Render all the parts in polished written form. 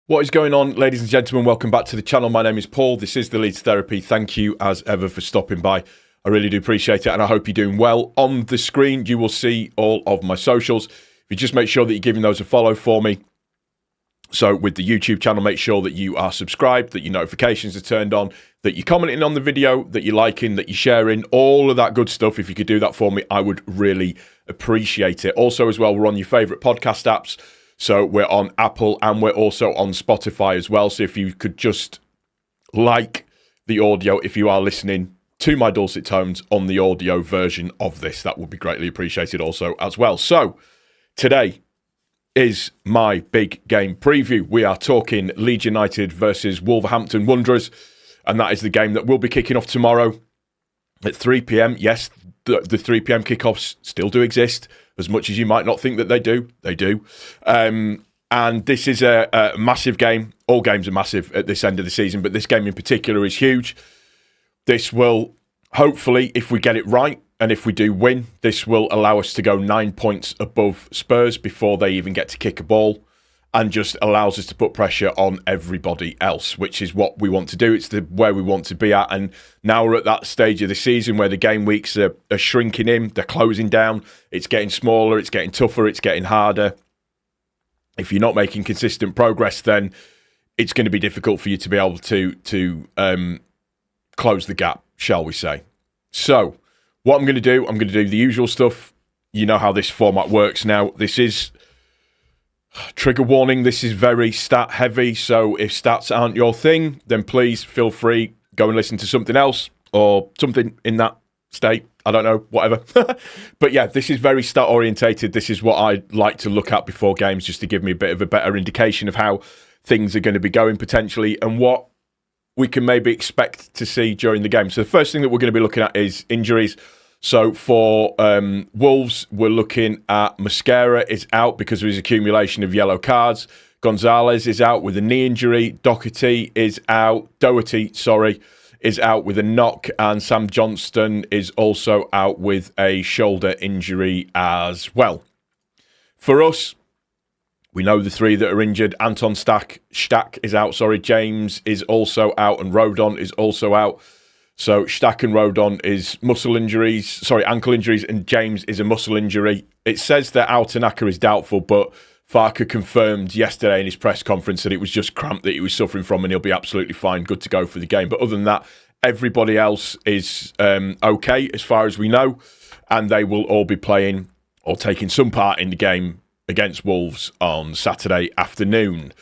What is going on, ladies and gentlemen? Welcome back to the channel. My name is Paul. This is the Leeds Therapy. Thank you, as ever, for stopping by. I really do appreciate it, and I hope you're doing well. On the screen, you will see all of my socials. If you just make sure that you're giving those a follow for me. So with the YouTube channel, make sure that you are subscribed, that your notifications are turned on, that you're commenting on the video, that you're liking, that you're sharing, all of that good stuff. If you could do that for me, I would really appreciate it. Also, as well, we're on your favourite podcast apps. So we're on Apple and we're also on Spotify as well. So if you could just like the audio, if you are listening to my dulcet tones on the audio version of this, that would be greatly appreciated also as well. So today is my big game preview. We are talking Leeds United versus Wolverhampton Wanderers, and that is the game that will be kicking off tomorrow at 3 p.m. Yes, the 3 p.m. kickoffs still do exist, as much as you might not think that they do. They do. And this is a massive game. All games are massive at this end of the season, but this game in particular is huge. This will, hopefully, if we get it right, and if we do win, this will allow us to go 9 points above Spurs before they even get to kick a ball, and just allows us to put pressure on everybody else, which is what we want to do. It's where we want to be at. And now we're at that stage of the season where the game weeks are shrinking in, they're closing down, it's getting smaller, it's getting tougher, it's getting harder. If you're not making consistent progress, then it's going to be difficult for you to be able to close the gap, shall we say. So what I'm going to do, I'm going to do the usual stuff. You know how this format works now. This is, trigger warning, this is very stat heavy. So if stats aren't your thing, then please feel free, go and listen to something else or something in that state. I don't know, whatever. But yeah, this is very stat orientated. This is what I like to look at before games, just to give me a bit of a better indication of how things are going to be going potentially and what we can maybe expect to see during the game. So the first thing that we're going to be looking at is injuries. So for Wolves, we're looking at Mosquera is out because of his accumulation of yellow cards. Gonzalez is out with a knee injury. Doherty, is out with a knock. And Sam Johnston is also out with a shoulder injury as well. For us, we know the three that are injured. Anton Stack is out, James is also out, and Rodon is also out. So Stack and Rodon is ankle injuries, and James is a muscle injury. It says that Altanaka is doubtful, but Farke confirmed yesterday in his press conference that it was just cramp that he was suffering from, and he'll be absolutely fine, good to go for the game. But other than that, everybody else is okay as far as we know, and they will all be playing or taking some part in the game against Wolves on Saturday afternoon.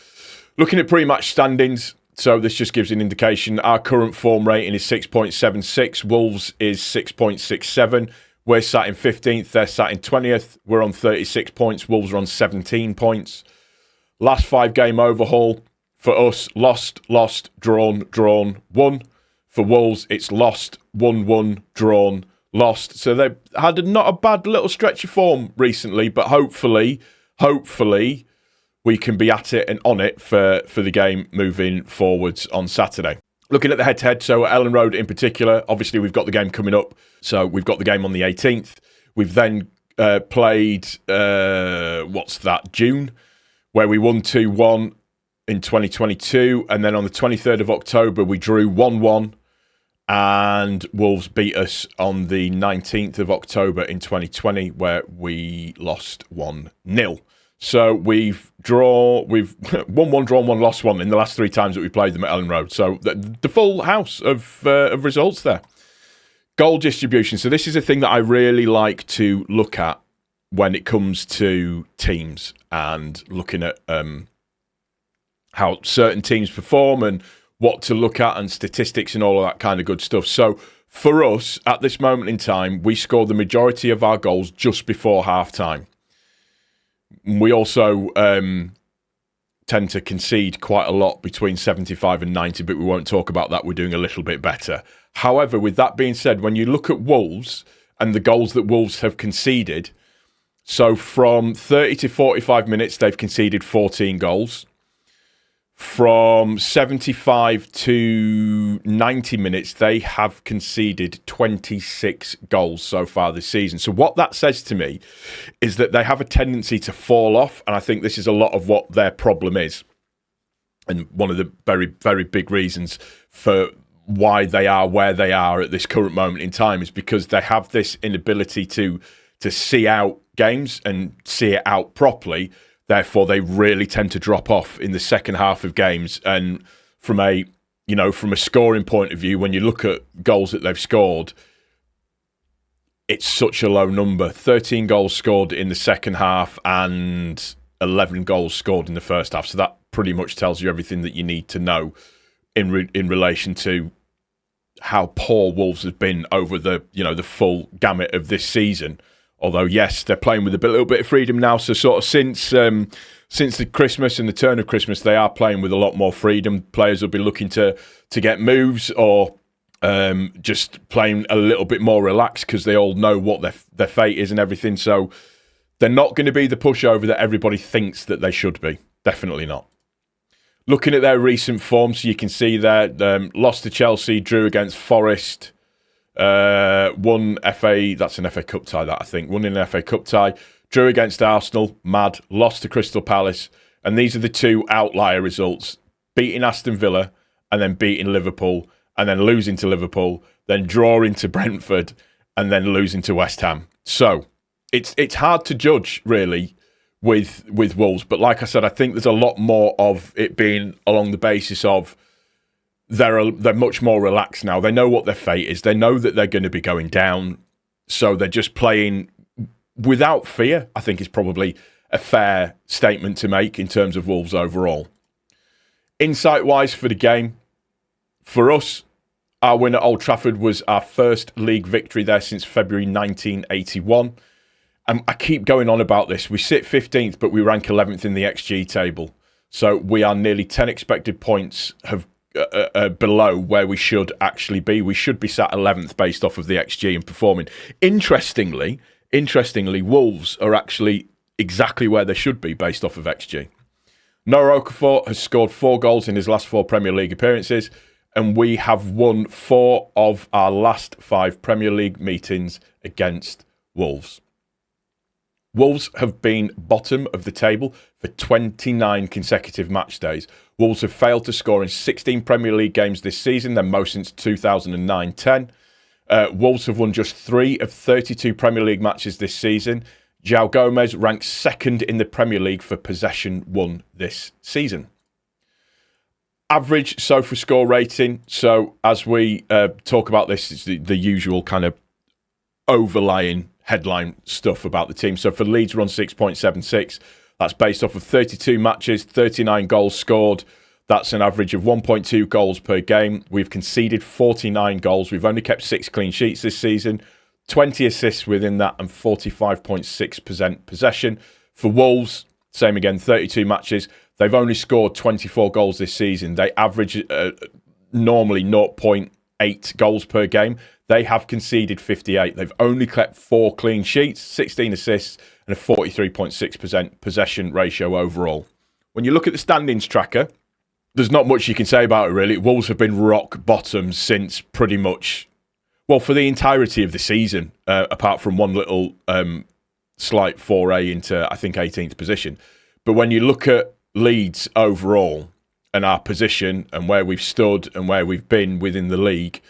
Looking at pre-match standings, so this just gives an indication. Our current form rating is 6.76. Wolves is 6.67. We're sat in 15th. They're sat in 20th. We're on 36 points. Wolves are on 17 points. Last 5-game overhaul. For us, lost, drawn, won. For Wolves, it's lost, won, drawn, lost. So they've had not a bad little stretch of form recently, but hopefully, we can be at it and on it for the game moving forwards on Saturday. Looking at the head-to-head, so at Ellen Road in particular, obviously we've got the game coming up. So we've got the game on the 18th. We've then played, June, where we won 2-1 in 2022. And then on the 23rd of October, we drew 1-1. And Wolves beat us on the 19th of October in 2020, where we lost 1-0. So we've won 1, drawn 1, lost 1 in the last 3 times that we played them at Ellen Road. So the full house of results there. Goal distribution. So this is a thing that I really like to look at when it comes to teams and looking at how certain teams perform and what to look at and statistics and all of that kind of good stuff. So for us, at this moment in time, we score the majority of our goals just before half-time. We also tend to concede quite a lot between 75 and 90, but we won't talk about that. We're doing a little bit better. However, with that being said, when you look at Wolves and the goals that Wolves have conceded, so from 30 to 45 minutes, they've conceded 14 goals. From 75 to 90 minutes, they have conceded 26 goals so far this season. So what that says to me is that they have a tendency to fall off, and I think this is a lot of what their problem is. And one of the very, very big reasons for why they are where they are at this current moment in time is because they have this inability to see out games and see it out properly. Therefore, they really tend to drop off in the second half of games. And from a scoring point of view, when you look at goals that they've scored, it's such a low number. 13 goals scored in the second half and 11 goals scored in the first half. So that pretty much tells you everything that you need to know in relation to how poor Wolves have been over the full gamut of this season. Although, yes, they're playing with a little bit of freedom now. So sort of since the Christmas and the turn of Christmas, they are playing with a lot more freedom. Players will be looking to get moves or just playing a little bit more relaxed because they all know what their fate is and everything. So they're not going to be the pushover that everybody thinks that they should be. Definitely not. Looking at their recent form, so you can see there, lost to Chelsea, drew against Forest, won that's an FA Cup tie, that I think, won in an FA Cup tie, drew against Arsenal, mad, lost to Crystal Palace, and these are the two outlier results, beating Aston Villa and then beating Liverpool and then losing to Liverpool, then drawing to Brentford and then losing to West Ham. So it's hard to judge, really, with Wolves. But like I said, I think there's a lot more of it being along the basis of they're much more relaxed now. They know what their fate is. They know that they're going to be going down. So they're just playing without fear, I think is probably a fair statement to make in terms of Wolves overall. Insight-wise for the game, for us, our win at Old Trafford was our first league victory there since February 1981. I keep going on about this. We sit 15th, but we rank 11th in the XG table. So we are nearly 10 expected points below where we should actually be. We should be sat 11th based off of the XG and performing. Interestingly, Wolves are actually exactly where they should be based off of XG. Noah Okafor has scored 4 goals in his last 4 Premier League appearances, and we have won 4 of our last 5 Premier League meetings against Wolves. Wolves have been bottom of the table for 29 consecutive match days. Wolves have failed to score in 16 Premier League games this season, their most since 2009-10. Wolves have won just 3 of 32 Premier League matches this season. João Gomez ranks second in the Premier League for possession won this season. Average SofaScore rating. So as we talk about this, it's the usual kind of overlying headline stuff about the team. So for Leeds, we're on 6.76. That's based off of 32 matches, 39 goals scored. That's an average of 1.2 goals per game. We've conceded 49 goals. We've only kept 6 clean sheets this season, 20 assists within that, and 45.6% possession. For Wolves, same again, 32 matches. They've only scored 24 goals this season. They average normally 0.8 goals per game. They have conceded 58. They've only kept 4 clean sheets, 16 assists, and a 43.6% possession ratio overall. When you look at the standings tracker, there's not much you can say about it, really. Wolves have been rock bottom since pretty much, well, for the entirety of the season, apart from one little slight foray into, I think, 18th position. But when you look at Leeds overall and our position and where we've stood and where we've been within the league,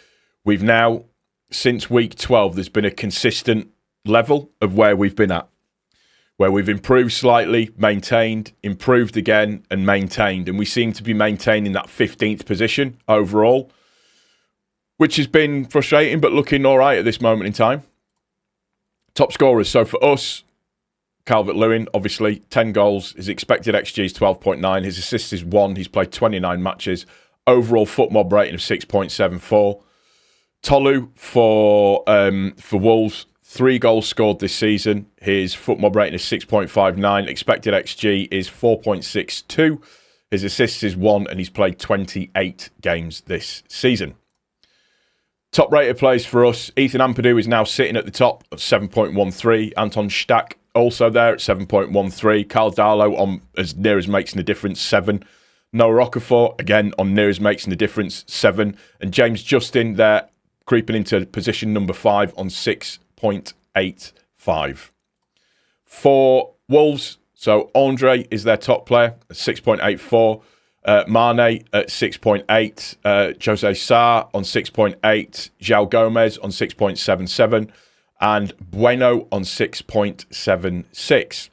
we've now, since week 12, there's been a consistent level of where we've been at, where we've improved slightly, maintained, improved again, and maintained. And we seem to be maintaining that 15th position overall, which has been frustrating, but looking all right at this moment in time. Top scorers. So for us, Calvert-Lewin, obviously, 10 goals. His expected XG is 12.9. His assists is 1. He's played 29 matches. Overall FootMob rating of 6.74. Tolu for Wolves, 3 goals scored this season. His FootMob rating is 6.59. Expected XG is 4.62. His assists is 1, and he's played 28 games this season. Top rated players for us, Ethan Ampadu is now sitting at the top at 7.13. Anton Stach also there at 7.13. Carl Darlow on as near as makes a difference, 7. Noah Okafor, again, on near as makes a difference, 7. And James Justin there, creeping into position number 5 on 6.85. For Wolves, so Andre is their top player, 6.84. Mane at 6.8, Jose Sarr on 6.8, João Gomez on 6.77, and Bueno on 6.76.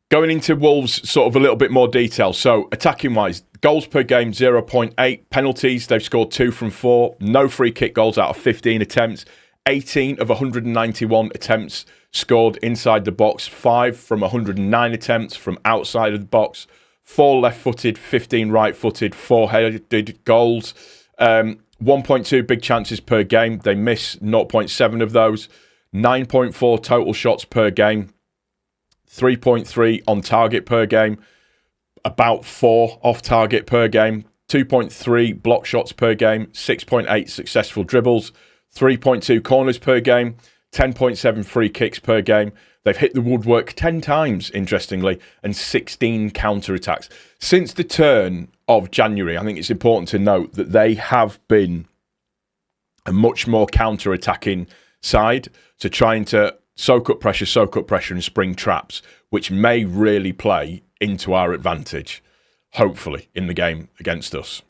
Going into Wolves, sort of a little bit more detail. So, attacking-wise, goals per game, 0.8. Penalties, they've scored 2 from 4. No free kick goals out of 15 attempts. 18 of 191 attempts scored inside the box. 5 from 109 attempts from outside of the box. 4 left-footed, 15 right-footed, 4 headed goals. 1.2 big chances per game. They miss 0.7 of those. 9.4 total shots per game. 3.3 on target per game, about 4 off target per game, 2.3 block shots per game, 6.8 successful dribbles, 3.2 corners per game, 10.7 free kicks per game. They've hit the woodwork 10 times, interestingly, and 16 counter-attacks. Since the turn of January, I think it's important to note that they have been a much more counter-attacking side, so trying to soak up pressure and spring traps, which may really play into our advantage, hopefully, in the game against us.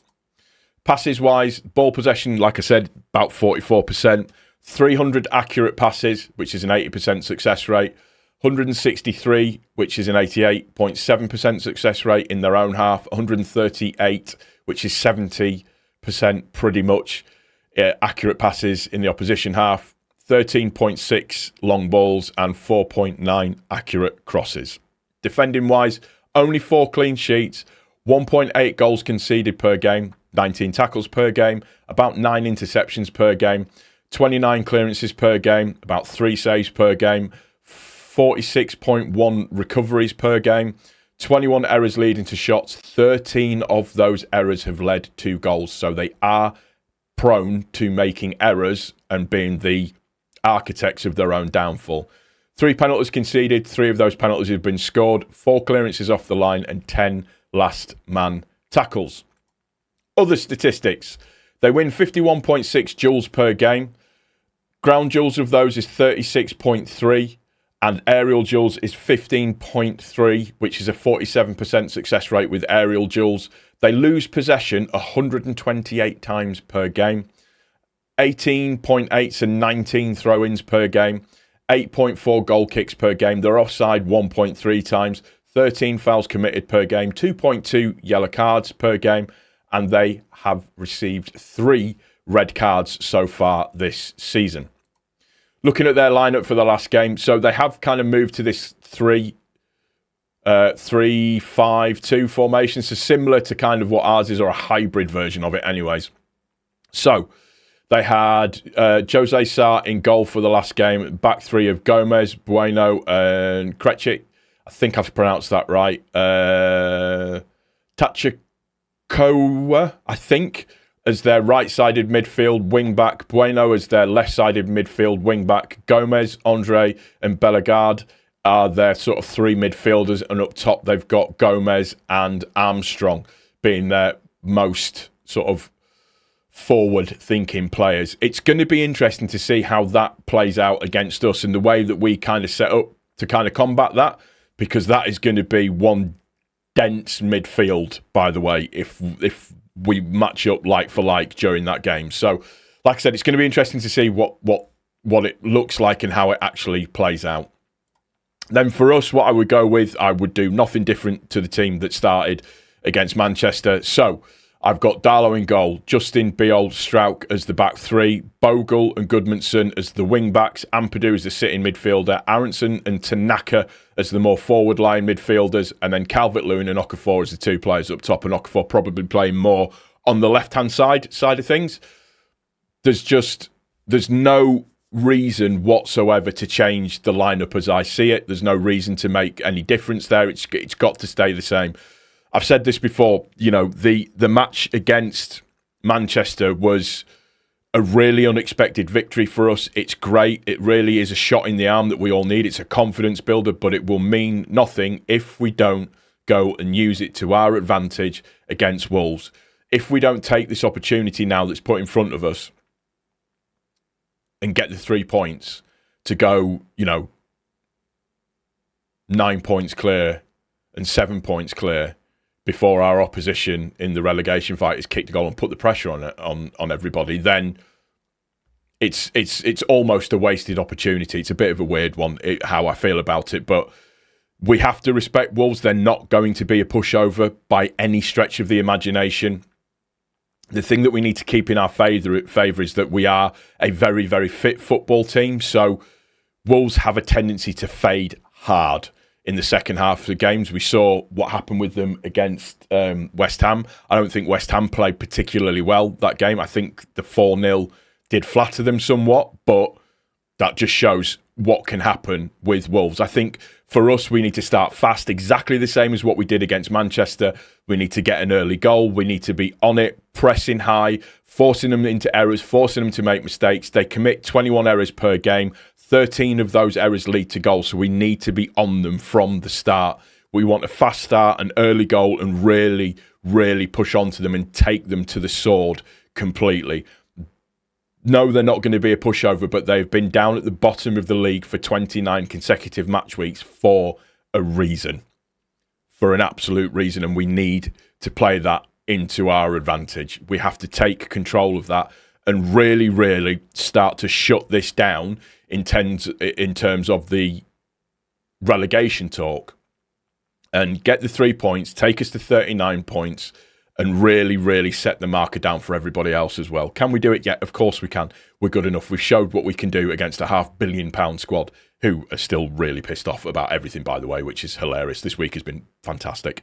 Passes-wise, ball possession, like I said, about 44%. 300 accurate passes, which is an 80% success rate. 163, which is an 88.7% success rate in their own half. 138, which is 70% pretty much accurate passes in the opposition half. 13.6 long balls and 4.9 accurate crosses. Defending-wise, only 4 clean sheets, 1.8 goals conceded per game, 19 tackles per game, about 9 interceptions per game, 29 clearances per game, about 3 saves per game, 46.1 recoveries per game, 21 errors leading to shots. 13 of those errors have led to goals, so they are prone to making errors and being the architects of their own downfall. 3 penalties conceded, 3 of those penalties have been scored, 4 clearances off the line and 10 last man tackles. Other statistics. They win 51.6 duels per game. Ground duels of those is 36.3 and aerial duels is 15.3, which is a 47% success rate with aerial duels. They lose possession 128 times per game. 18.8 and 19 throw-ins per game, 8.4 goal kicks per game. They're offside 1.3 times, 13 fouls committed per game, 2.2 yellow cards per game, and they have received 3 red cards so far this season. Looking at their lineup for the last game, so they have kind of moved to this 3-5-2 formation, so similar to kind of what ours is, or a hybrid version of it anyways. So they had Jose Sarr in goal for the last game. Back 3 of Gomez, Bueno, and Krejci. I think I've pronounced that right. Tachikoa, I think, as their right-sided midfield wing-back. Bueno as their left-sided midfield wing-back. Gomez, Andre, and Bellegarde are their sort of 3 midfielders. And up top, they've got Gomez and Armstrong being their most sort of forward-thinking players. It's going to be interesting to see how that plays out against us and the way that we kind of set up to kind of combat that, because that is going to be one dense midfield, by the way, if we match up like for like during that game. So, like I said, it's going to be interesting to see what it looks like and how it actually plays out. Then for us, what I would go with, I would do nothing different to the team that started against Manchester. So I've got Darlow in goal, Justin, Biol, Strauch as the back 3, Bogle and Goodmanson as the wing backs, Ampadu as the sitting midfielder, Aronson and Tanaka as the more forward line midfielders, and then Calvert-Lewin and Okafor as the 2 players up top, and Okafor probably playing more on the left-hand side of things. There's no reason whatsoever to change the lineup as I see it. There's no reason to make any difference there. It's got to stay the same. I've said this before, the match against Manchester was a really unexpected victory for us. It's great. It really is a shot in the arm that we all need. It's a confidence builder, but it will mean nothing if we don't go and use it to our advantage against Wolves. If we don't take this opportunity now that's put in front of us and get the 3 points to go, 9 points clear and 7 points clear, before our opposition in the relegation fight has kicked a goal and put the pressure on everybody, then it's almost a wasted opportunity. It's a bit of a weird one, how I feel about it, but we have to respect Wolves. They're not going to be a pushover by any stretch of the imagination. The thing that we need to keep in our favour is that we are a very, very fit football team. So Wolves have a tendency to fade hard in the second half of the games. We saw what happened with them against West Ham. I don't think West Ham played particularly well that game. I think the 4-0 did flatter them somewhat, but that just shows what can happen with Wolves. I think for us, we need to start fast, exactly the same as what we did against Manchester. We need to get an early goal. We need to be on it, pressing high, forcing them into errors, forcing them to make mistakes. They commit 21 errors per game. 13 of those errors lead to goals, so we need to be on them from the start. We want a fast start, an early goal, and really, really push onto them and take them to the sword completely. No, they're not going to be a pushover, but they've been down at the bottom of the league for 29 consecutive match weeks for a reason. For an absolute reason, and we need to play that into our advantage. We have to take control of that and really, really start to shut this down in terms of the relegation talk and get the 3 points, take us to 39 points, and really, really set the marker down for everybody else as well. Can we do it? Yeah, of course we can. We're good enough. We've showed what we can do against a £500 million squad who are still really pissed off about everything, by the way, which is hilarious. This week has been fantastic.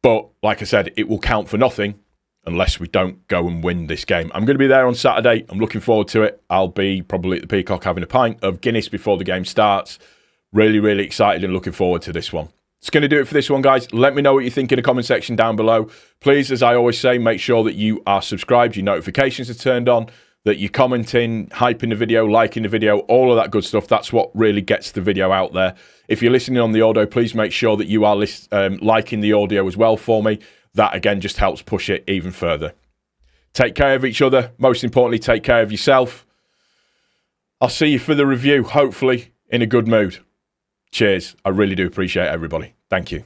But like I said, it will count for nothing unless we don't go and win this game. I'm going to be there on Saturday. I'm looking forward to it. I'll be probably at the Peacock having a pint of Guinness before the game starts. Really, really excited and looking forward to this one. It's going to do it for this one, guys. Let me know what you think in the comment section down below. Please, as I always say, make sure that you are subscribed, your notifications are turned on, that you're commenting, hyping the video, liking the video, all of that good stuff. That's what really gets the video out there. If you're listening on the audio, please make sure that you are liking the audio as well for me. That, again, just helps push it even further. Take care of each other. Most importantly, take care of yourself. I'll see you for the review, hopefully in a good mood. Cheers. I really do appreciate everybody. Thank you.